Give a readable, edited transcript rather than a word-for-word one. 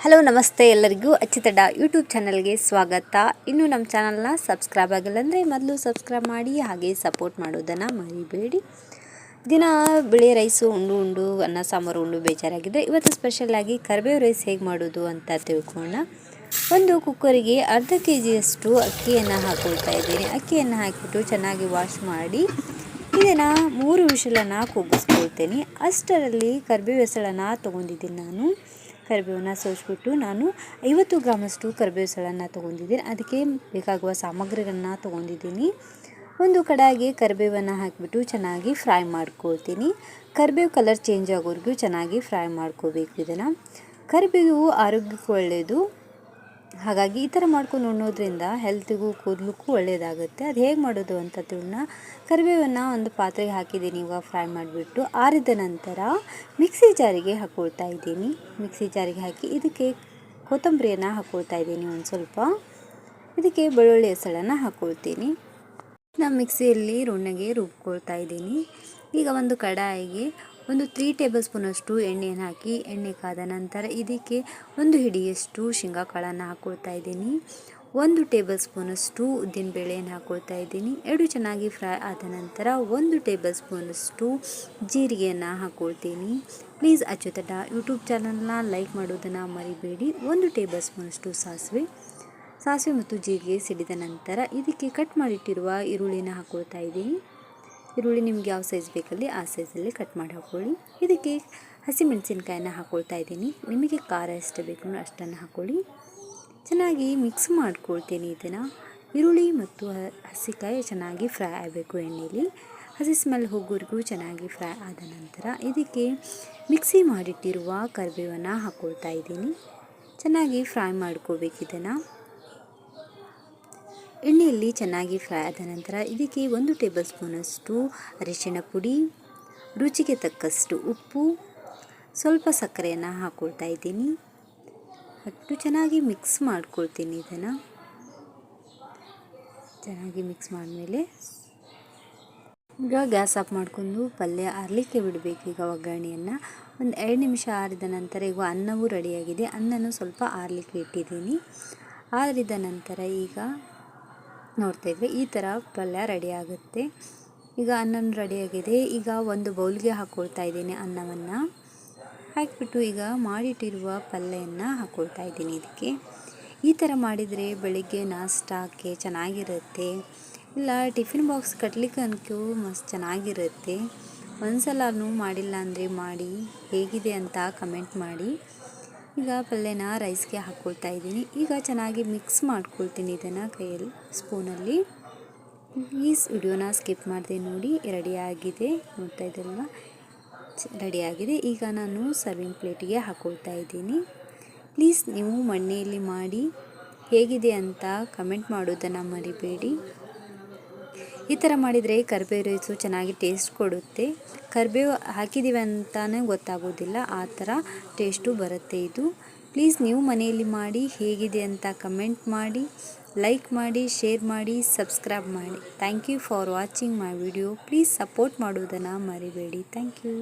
Hello ನಮಸ್ತೆ ಎಲ್ಲರಿಗೂ ಅಚ್ಯುತಡ್ಡ YouTube ಚಾನಲ್ಗೆ ಸ್ವಾಗತ. ಇನ್ನೂ ನಮ್ಮ ಚಾನಲ್ನ ಸಬ್ಸ್ಕ್ರೈಬ್ ಆಗಿಲ್ಲ ಅಂದರೆ ಮೊದಲು ಸಬ್ಸ್ಕ್ರೈಬ್ ಮಾಡಿ, ಹಾಗೆ ಸಪೋರ್ಟ್ ಮಾಡೋದನ್ನು ಮರಿಬೇಡಿ. ದಿನ ಬಿಳಿ ರೈಸು ಉಂಡು ಅನ್ನ ಸಾಂಬಾರು ಉಂಡು ಬೇಜಾರಾಗಿದ್ದರೆ ಇವತ್ತು ಸ್ಪೆಷಲಾಗಿ ಕರಿಬೇವು ರೈಸ್ ಹೇಗೆ ಮಾಡೋದು ಅಂತ ತಿಳ್ಕೊಳ್ಳೋಣ. ಒಂದು ಕುಕ್ಕರಿಗೆ ಅರ್ಧ kg ಅಕ್ಕಿಯನ್ನು ಹಾಕ್ಕೊಳ್ತಾ ಇದ್ದೀನಿ. ಅಕ್ಕಿಯನ್ನು ಹಾಕಿಬಿಟ್ಟು ಚೆನ್ನಾಗಿ ವಾಶ್ ಮಾಡಿ ಇದನ್ನು 3 ವಿಷಲನ್ನು ಕೂಗಿಸ್ಕೊಳ್ತೇನೆ. ಅಷ್ಟರಲ್ಲಿ ಕರಿಬೇವು ಎಸಳನ್ನು ತೊಗೊಂಡಿದ್ದೀನಿ. ನಾನು ಕರಿಬೇವನ್ನ ಸೋಸಿಬಿಟ್ಟು ನಾನು 50 ಗ್ರಾಮಷ್ಟು ಕರಿಬೇವು ಎಸಳನ್ನು ತೊಗೊಂಡಿದ್ದೀನಿ. ಅದಕ್ಕೆ ಬೇಕಾಗುವ ಸಾಮಗ್ರಿಗಳನ್ನ ತೊಗೊಂಡಿದ್ದೀನಿ. ಒಂದು ಕಡಾಯಿಗೆ ಕರಿಬೇವನ್ನು ಹಾಕಿಬಿಟ್ಟು ಚೆನ್ನಾಗಿ ಫ್ರೈ ಮಾಡ್ಕೊಳ್ತೀನಿ. ಕರಿಬೇವು ಕಲರ್ ಚೇಂಜ್ ಆಗೋವರೆಗೂ ಚೆನ್ನಾಗಿ ಫ್ರೈ ಮಾಡ್ಕೋಬೇಕು. ಇದನ್ನು ಕರಿಬೇವು ಆರೋಗ್ಯಕ್ಕೂ ಒಳ್ಳೆಯದು, ಹಾಗಾಗಿ ಈ ಥರ ಮಾಡ್ಕೊಂಡು ಉಣ್ಣೋದ್ರಿಂದ ಹೆಲ್ತಿಗೂ ಕೂದಲಕ್ಕೂ ಒಳ್ಳೆಯದಾಗುತ್ತೆ. ಅದು ಹೇಗೆ ಮಾಡೋದು ಅಂತ ತಿಳೋಣ. ಕರಿಬೇವನ್ನು ಒಂದು ಪಾತ್ರೆಗೆ ಹಾಕಿದ್ದೀನಿ. ಇವಾಗ ಫ್ರೈ ಮಾಡಿಬಿಟ್ಟು ಆರಿದ ನಂತರ ಮಿಕ್ಸಿ ಜಾರಿಗೆ ಹಾಕ್ಕೊಳ್ತಾ ಇದ್ದೀನಿ. ಮಿಕ್ಸಿ ಜಾರಿಗೆ ಹಾಕಿ ಇದಕ್ಕೆ ಕೊತ್ತಂಬರಿಯನ್ನು ಹಾಕ್ಕೊಳ್ತಾ ಇದ್ದೀನಿ. ಒಂದು ಸ್ವಲ್ಪ ಇದಕ್ಕೆ ಬೆಳ್ಳುಳ್ಳಿ ಎಸಳನ್ನು ಹಾಕ್ಕೊಳ್ತೀನಿ. ನಾನು ಮಿಕ್ಸಿಯಲ್ಲಿ ನುಣ್ಣಗೆ ರುಬ್ಕೊಳ್ತಾ ಇದ್ದೀನಿ. ಈಗ ಒಂದು ಕಡಾಯಿಗೆ ಒಂದು 3 ಟೇಬಲ್ ಸ್ಪೂನಷ್ಟು ಎಣ್ಣೆಯನ್ನು ಹಾಕಿ ಎಣ್ಣೆ ಕಾದ ನಂತರ ಇದಕ್ಕೆ 1 ಹಿಡಿಯಷ್ಟು ಶೇಂಗಾ ಕಾಳನ್ನು ಹಾಕ್ಕೊಳ್ತಾ ಇದ್ದೀನಿ. 1 ಟೇಬಲ್ ಸ್ಪೂನಷ್ಟು ಉದ್ದಿನ ಬೇಳೆಯನ್ನು ಹಾಕ್ಕೊಳ್ತಾ ಇದ್ದೀನಿ. ಎರಡು ಚೆನ್ನಾಗಿ ಫ್ರೈ ಆದ ನಂತರ 1 ಟೇಬಲ್ ಸ್ಪೂನಷ್ಟು ಜೀರಿಗೆಯನ್ನು ಹಾಕ್ಕೊಳ್ತೀನಿ. ಪ್ಲೀಸ್ ಅಚ್ಯುತಡ್ಡ ಯೂಟ್ಯೂಬ್ ಚಾನಲ್ನ ಲೈಕ್ ಮಾಡೋದನ್ನು ಮರಿಬೇಡಿ. 1 ಟೇಬಲ್ ಸ್ಪೂನಷ್ಟು ಸಾಸಿವೆ ಮತ್ತು ಜೀರಿಗೆ ಸಿಡಿದ ನಂತರ ಇದಕ್ಕೆ ಕಟ್ ಮಾಡಿಟ್ಟಿರುವ ಈರುಳ್ಳಿನ ಹಾಕ್ಕೊಳ್ತಾ ಇದ್ದೀನಿ. ಈರುಳ್ಳಿ ನಿಮ್ಗೆ ಯಾವ ಸೈಜ್ ಬೇಕಲ್ಲಿ ಆ ಸೈಜಲ್ಲಿ ಕಟ್ ಮಾಡಿ ಹಾಕ್ಕೊಳ್ಳಿ. ಇದಕ್ಕೆ ಹಸಿಮೆಣಸಿನ್ಕಾಯನ್ನು ಹಾಕ್ಕೊಳ್ತಾ ಇದ್ದೀನಿ. ನಿಮಗೆ ಖಾರ ಎಷ್ಟು ಬೇಕು ಅಷ್ಟನ್ನು ಹಾಕ್ಕೊಳ್ಳಿ. ಚೆನ್ನಾಗಿ ಮಿಕ್ಸ್ ಮಾಡ್ಕೊಳ್ತೀನಿ. ಇದನ್ನು ಈರುಳ್ಳಿ ಮತ್ತು ಹಸಿಕಾಯಿ ಚೆನ್ನಾಗಿ ಫ್ರೈ ಆಗಬೇಕು ಎಣ್ಣೆಯಲ್ಲಿ. ಹಸಿ ಸ್ಮೆಲ್ ಹೋಗೋವರೆಗೂ ಚೆನ್ನಾಗಿ ಫ್ರೈ ಆದ ನಂತರ ಇದಕ್ಕೆ ಮಿಕ್ಸಿ ಮಾಡಿಟ್ಟಿರುವ ಕರಿಬೇವನ್ನು ಹಾಕ್ಕೊಳ್ತಾ ಇದ್ದೀನಿ. ಚೆನ್ನಾಗಿ ಫ್ರೈ ಮಾಡ್ಕೋಬೇಕು. ಇದನ್ನು ಎಣ್ಣೆಯಲ್ಲಿ ಚೆನ್ನಾಗಿ ಫ್ರೈ ಆದ ನಂತರ ಇದಕ್ಕೆ 1 ಟೇಬಲ್ ಸ್ಪೂನಷ್ಟು ಅರಿಶಿಣ ಪುಡಿ, ರುಚಿಗೆ ತಕ್ಕಷ್ಟು ಉಪ್ಪು, ಸ್ವಲ್ಪ ಸಕ್ಕರೆಯನ್ನು ಹಾಕ್ಕೊಳ್ತಾ ಇದ್ದೀನಿ. ಹಾಕಿಬಿಟ್ಟು ಚೆನ್ನಾಗಿ ಮಿಕ್ಸ್ ಮಾಡ್ಕೊಳ್ತೀನಿ. ಇದನ್ನು ಚೆನ್ನಾಗಿ ಮಿಕ್ಸ್ ಮಾಡಿದ್ಮೇಲೆ ಈಗ ಗ್ಯಾಸ್ ಆಫ್ ಮಾಡಿಕೊಂಡು ಪಲ್ಯ ಆರಲಿಕ್ಕೆ ಬಿಡಬೇಕು. ಈಗ ಒಗ್ಗರಣೆಯನ್ನು ಒಂದು 2 ನಿಮಿಷ ಆರಿದ ನಂತರ ಈಗ ಅನ್ನವೂ ರೆಡಿಯಾಗಿದೆ. ಅನ್ನನೂ ಸ್ವಲ್ಪ ಆರಲಿಕ್ಕೆ ಇಟ್ಟಿದ್ದೀನಿ. ಆರಿದ ನಂತರ ಈಗ ನೋಡ್ತಾ ಇದ್ವಿ ಈ ಥರ ಪಲ್ಯ ರೆಡಿ ಆಗುತ್ತೆ. ಈಗ ಅನ್ನ ರೆಡಿಯಾಗಿದೆ. ಈಗ ಒಂದು ಬೌಲ್ಗೆ ಹಾಕ್ಕೊಳ್ತಾ ಇದ್ದೀನಿ. ಅನ್ನವನ್ನು ಹಾಕಿಬಿಟ್ಟು ಈಗ ಮಾಡಿಟ್ಟಿರುವ ಪಲ್ಯವನ್ನು ಹಾಕ್ಕೊಳ್ತಾ ಇದ್ದೀನಿ. ಇದಕ್ಕೆ ಈ ಥರ ಮಾಡಿದರೆ ಬೆಳಿಗ್ಗೆ ನಾಷ್ಟಾಕ್ಕೆ ಚೆನ್ನಾಗಿರುತ್ತೆ, ಇಲ್ಲ ಟಿಫಿನ್ ಬಾಕ್ಸ್ ಕಟ್ಲಿಕ್ಕೆ ಅನ್ಕೋ ಮಸ್ತ್ ಚೆನ್ನಾಗಿರುತ್ತೆ. ಒಂದ್ಸಲನೂ ಮಾಡಿಲ್ಲ ಅಂದರೆ ಮಾಡಿ ಹೇಗಿದೆ ಅಂತ ಕಮೆಂಟ್ ಮಾಡಿ. ಈಗ ಪಲ್ಯನ ರೈಸ್ಗೆ ಹಾಕ್ಕೊಳ್ತಾ ಇದ್ದೀನಿ. ಈಗ ಚೆನ್ನಾಗಿ ಮಿಕ್ಸ್ ಮಾಡ್ಕೊಳ್ತೀನಿ ಇದನ್ನು ಕೈಯಲ್ಲಿ ಸ್ಪೂನಲ್ಲಿ. ಈ ವಿಡಿಯೋನ ಸ್ಕಿಪ್ ಮಾಡಿದೆ ನೋಡಿ. ರೆಡಿಯಾಗಿದೆ, ನೋಡ್ತಾ ಇದ್ದಲ್ವ, ರೆಡಿಯಾಗಿದೆ. ಈಗ ನಾನು ಸರ್ವಿಂಗ್ ಪ್ಲೇಟಿಗೆ ಹಾಕ್ಕೊಳ್ತಾ ಇದ್ದೀನಿ. ಪ್ಲೀಸ್ ನೀವು ಮನೆಯಲ್ಲಿ ಮಾಡಿ ಹೇಗಿದೆ ಅಂತ ಕಮೆಂಟ್ ಮಾಡೋದನ್ನು ಮರಿಬೇಡಿ. ಈ ಥರ ಮಾಡಿದರೆ ಕರಿಬೇವು ರೈಸು ಚೆನ್ನಾಗಿ ಟೇಸ್ಟ್ ಕೊಡುತ್ತೆ. ಕರಿಬೇವು ಹಾಕಿದ್ದೀವಿ ಅಂತಲೇ ಗೊತ್ತಾಗೋದಿಲ್ಲ, ಆ ಥರ ಟೇಸ್ಟು ಬರುತ್ತೆ ಇದು. ಪ್ಲೀಸ್ ನೀವು ಮನೆಯಲ್ಲಿ ಮಾಡಿ ಹೇಗಿದೆ ಅಂತ ಕಮೆಂಟ್ ಮಾಡಿ, ಲೈಕ್ ಮಾಡಿ, ಶೇರ್ ಮಾಡಿ, ಸಬ್ಸ್ಕ್ರೈಬ್ ಮಾಡಿ. Thank you for watching my video. Please support ಮಾಡೋದನ್ನು ಮರಿಬೇಡಿ. Thank you.